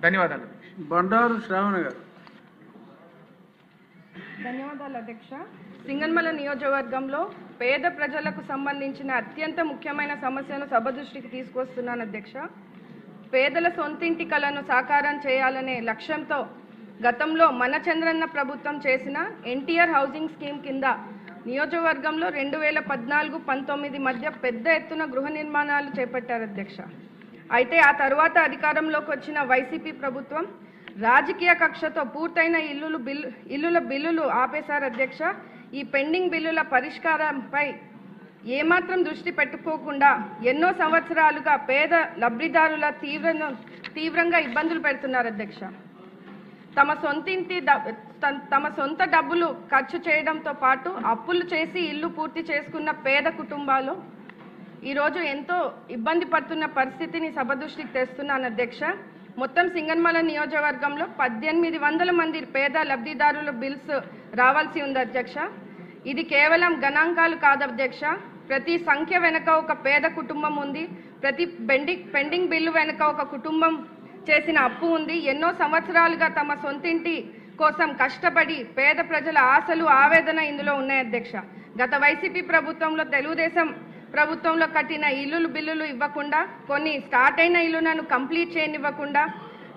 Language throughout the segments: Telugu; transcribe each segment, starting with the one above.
ధన్యవాదాలు. బండారు శ్రావణ గారు. ధన్యవాదాలు అధ్యక్ష. సింగనమల నియోజకవర్గంలో పేద ప్రజలకు సంబంధించిన అత్యంత ముఖ్యమైన సమస్యను సభ దృష్టికి తీసుకొస్తున్నాను అధ్యక్ష. పేదల సొంతింటి కలను సాకారం చేయాలనే లక్ష్యంతో గతంలో మన చంద్రన్న ప్రభుత్వం చేసిన ఎన్టీఆర్ హౌసింగ్ స్కీమ్ కింద నియోజకవర్గంలో 2014-19 మధ్య పెద్ద ఎత్తున గృహ నిర్మాణాలు చేపట్టారు అధ్యక్ష. అయితే ఆ తర్వాత అధికారంలోకి వచ్చిన వైసీపీ ప్రభుత్వం రాజకీయ కక్షతో పూర్తయిన ఇల్లుల బిల్లులు ఆపేశారు అధ్యక్ష. ఈ పెండింగ్ బిల్లుల పరిష్కారంపై ఏమాత్రం దృష్టి పెట్టుకోకుండా ఎన్నో సంవత్సరాలుగా పేద లబ్ధిదారుల తీవ్రంగా ఇబ్బందులు పెడుతున్నారు అధ్యక్ష. తమ సొంత డబ్బులు ఖర్చు చేయడంతో పాటు అప్పులు చేసి ఇల్లు పూర్తి చేసుకున్న పేద కుటుంబాలు ఈరోజు ఎంతో ఇబ్బంది పడుతున్న పరిస్థితిని సభ దృష్టికి తెస్తున్నాను అధ్యక్ష. మొత్తం సింగనమల నియోజకవర్గంలో 1800 మంది పేద లబ్ధిదారుల బిల్స్ రావాల్సి ఉంది అధ్యక్ష. ఇది కేవలం గణాంకాలు కాదు అధ్యక్ష. ప్రతి సంఖ్య వెనుక ఒక పేద కుటుంబం ఉంది. ప్రతి పెండింగ్ బిల్లు వెనుక ఒక కుటుంబం చేసిన అప్పు ఉంది. ఎన్నో సంవత్సరాలుగా తమ సొంతింటి కోసం కష్టపడి పేద ప్రజల ఆశలు ఆవేదన ఇందులో ఉన్నాయి అధ్యక్ష. గత వైసీపీ ప్రభుత్వంలో తెలుగుదేశం ప్రభుత్వంలో కట్టిన బిల్లులు ఇవ్వకుండా, కొన్ని స్టార్ట్ అయిన ఇల్లులను కంప్లీట్ చేయనివ్వకుండా,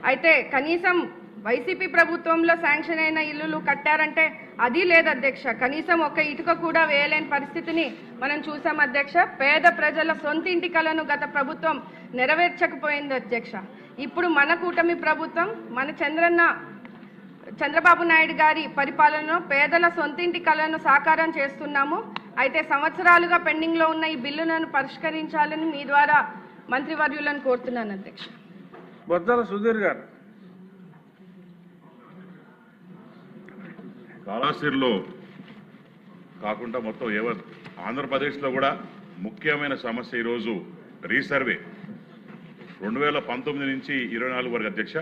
అయితే కనీసం వైసీపీ ప్రభుత్వంలో శాంక్షన్ అయిన ఇల్లులు కట్టారంటే అది లేదు అధ్యక్ష. కనీసం ఒక ఇటుక కూడా వేయలేని పరిస్థితిని మనం చూసాం అధ్యక్ష. పేద ప్రజల సొంతింటి కలను గత ప్రభుత్వం నెరవేర్చకపోయింది అధ్యక్ష. ఇప్పుడు మన కూటమి ప్రభుత్వం, మన చంద్రబాబు నాయుడు గారి పరిపాలనలో పేదల సొంతింటి కలను సాకారం చేస్తున్నాము. అయితే సంవత్సరాలుగా పెండింగ్లో ఉన్న ఈ బిల్లులను పరిష్కరించాలని మీ ద్వారా మంత్రివర్యులను కోరుతున్నాను అధ్యక్ష. బొత్సల సుధీర్ గారు. కాళాశ్రీలో కాకుండా మొత్తం ఆంధ్రప్రదేశ్లో కూడా ముఖ్యమైన సమస్య ఈరోజు రీసర్వే 2019 నుంచి 24 వరకు అధ్యక్ష.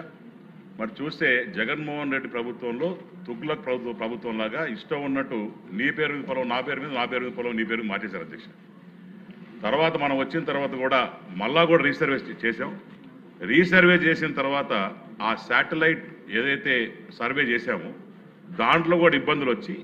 మరి చూస్తే జగన్మోహన్ రెడ్డి ప్రభుత్వంలో తుగ్లక్ ప్రభుత్వం లాగా ఇష్టం ఉన్నట్టు నీ పేరు మీద పొలం, నా పేరు మీద, నా పేరు మీద పొలం, నీ పేరు మీద మార్చేశారు అధ్యక్ష. తర్వాత మనం వచ్చిన తర్వాత కూడా మళ్ళా కూడా రీసర్వే చేసాం. రీసర్వే చేసిన తర్వాత ఆ శాటిలైట్ ఏదైతే సర్వే చేశామో దాంట్లో కూడా ఇబ్బందులు వచ్చి